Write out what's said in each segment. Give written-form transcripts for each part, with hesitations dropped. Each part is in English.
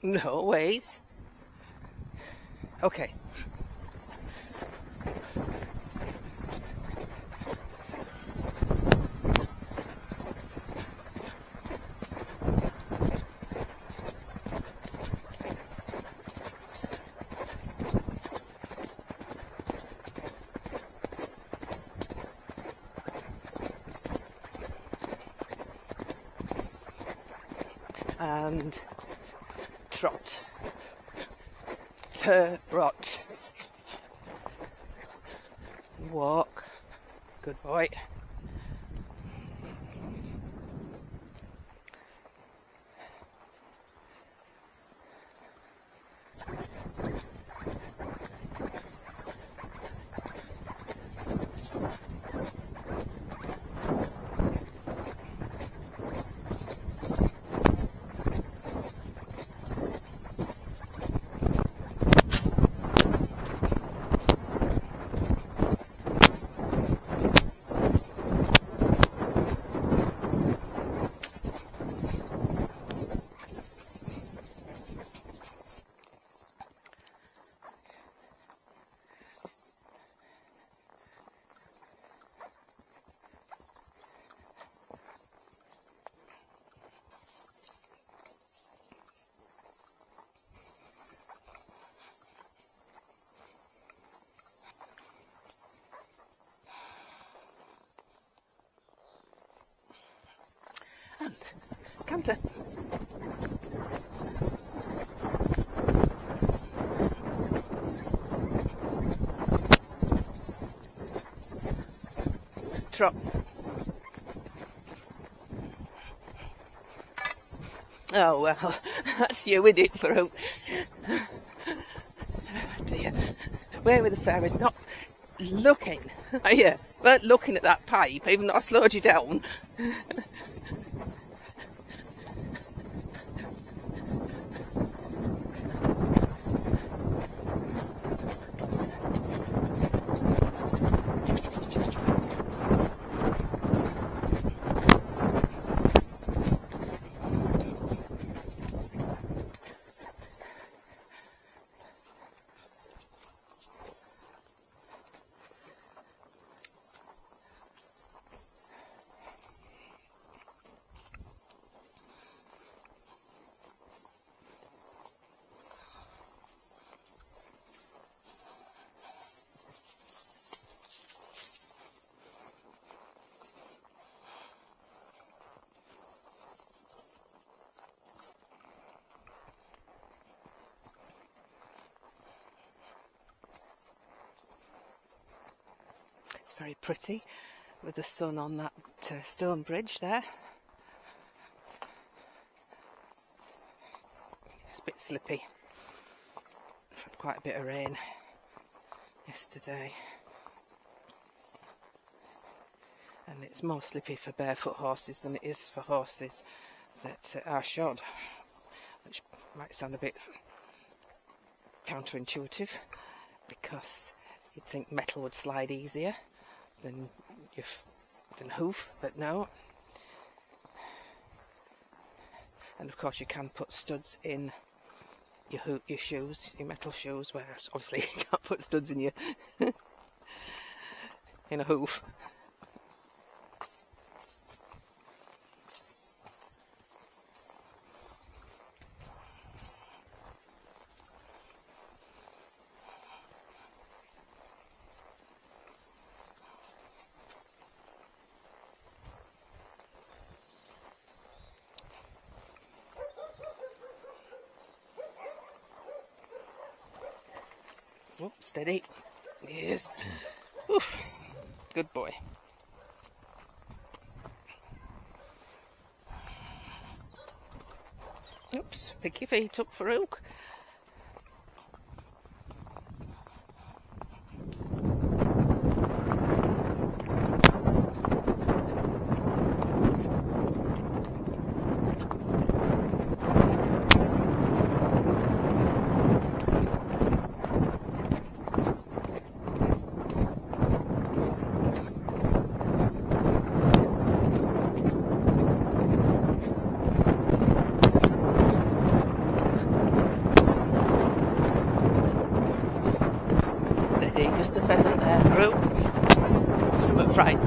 No ways. Okay. And trot, trot, walk, good boy. And canter. Trot. Oh well, that's you with it, Farouk. Dear. Where were the fairies? Not looking. Oh yeah, weren't looking at that pipe, even though I slowed you down. It's very pretty with the sun on that stone bridge there. It's a bit slippy. I've had quite a bit of rain yesterday. And it's more slippy for barefoot horses than it is for horses that are shod, which might sound a bit counterintuitive because you'd think metal would slide easier than hoof, but no. And of course you can put studs in your shoes, your metal shoes, whereas obviously you can't put studs in your in a hoof. Oh, steady. Yes. Oof. Good boy. Oops. Pick your feet up, Farouk.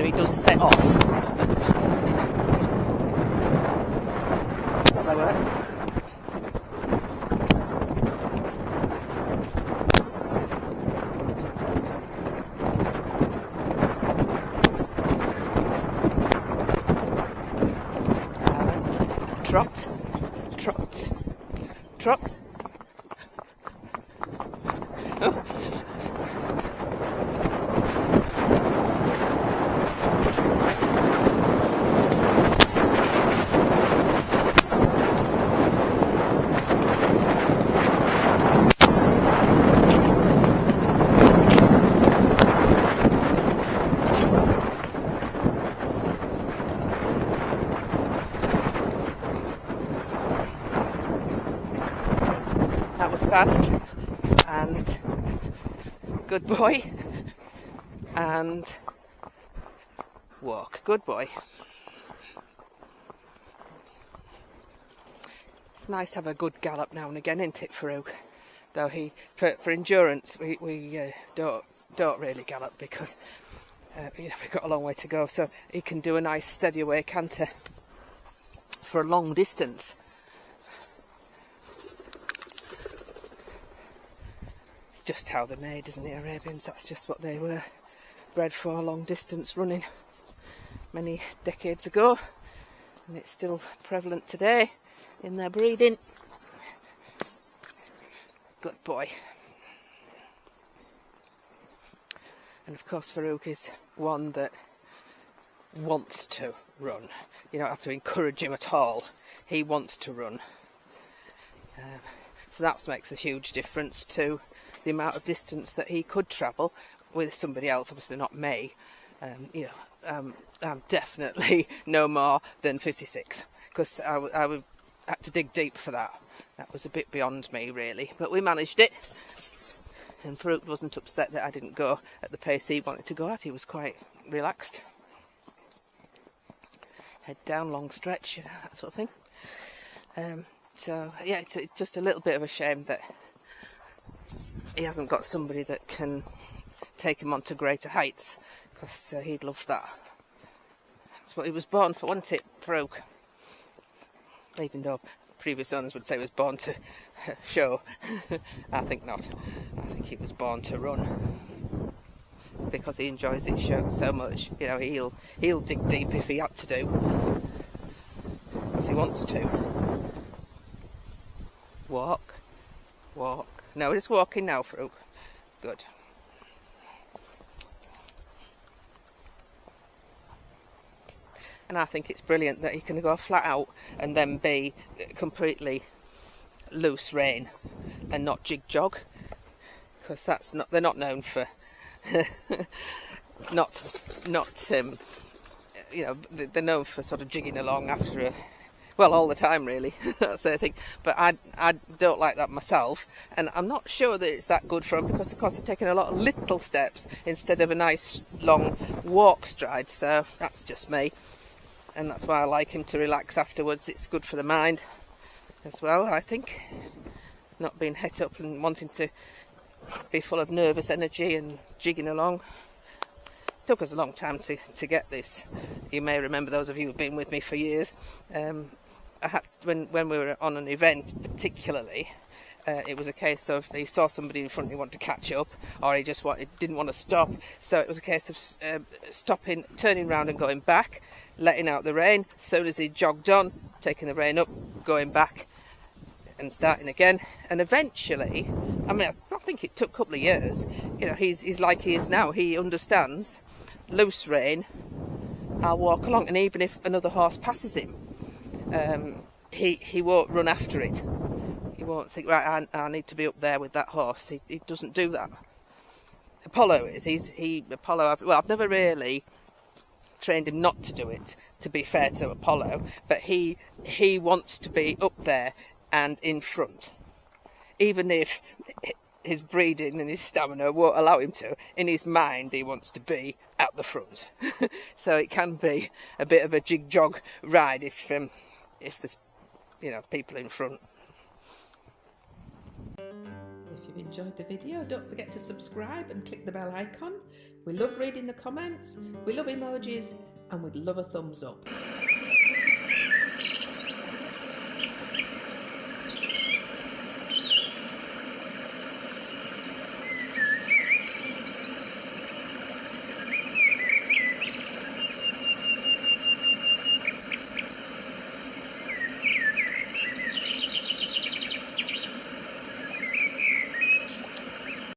so he does set off. Slower. Trot, trot, trot. Oh. That was fast and good boy, and walk, good boy. It's nice to have a good gallop now and again, isn't it, Farouk? Though for endurance we don't really gallop because we've got a long way to go, so he can do a nice steady away canter for a long distance. Just how they're made, isn't it, Arabians? That's just what they were bred for, long distance running many decades ago, and it's still prevalent today in their breeding. Good boy. And of course Farouk is one that wants to run. You don't have to encourage him at all. He wants to run. So that makes a huge difference to the amount of distance that he could travel with somebody else, obviously not me. I'm definitely no more than 56, because I would had to dig deep for that. That was a bit beyond me, really. But we managed it, and Farouk wasn't upset that I didn't go at the pace he wanted to go at. He was quite relaxed. Head down, long stretch, that sort of thing. So yeah, it's just a little bit of a shame that he hasn't got somebody that can take him on to greater heights, because he'd love that. That's what he was born for, wasn't it, Farouk? Even though previous owners would say he was born to show. I think not. I think he was born to run, because he enjoys it so much. You know, he'll dig deep if he had to do, because he wants to. Walk, walk. No, just walking now, Farouk. Good. And I think it's brilliant that he can go flat out and then be completely loose rein and not jig jog, because that's not, they're not known for they're known for sort of jigging along after all the time, really. That's the thing. But I don't like that myself, and I'm not sure that it's that good for him, because of course they're taking a lot of little steps instead of a nice long walk stride. So that's just me, and that's why I like him to relax afterwards. It's good for the mind as well, I think, not being het up and wanting to be full of nervous energy and jigging along. It took us a long time to get this. You may remember, those of you who've been with me for years, I had, when we were on an event particularly, it was a case of he saw somebody in front he wanted to catch up, or he just didn't want to stop. So it was a case of stopping, turning round and going back, letting out the rein. As soon as he jogged on, taking the rein up, going back and starting again. And eventually, I mean, I think it took a couple of years. You know, he's like he is now. He understands loose rein, I'll walk along, and even if another horse passes him, he won't run after it. He won't think, right, I need to be up there with that horse. He doesn't do that. Apollo is. I've never really trained him not to do it, to be fair to Apollo, but he wants to be up there and in front, even if his breeding and his stamina won't allow him to. In his mind, he wants to be at the front. So it can be a bit of a jig-jog ride if there's people in front. If you've enjoyed the video, don't forget to subscribe and click the bell icon We love reading the comments, we love emojis, and we'd love a thumbs up.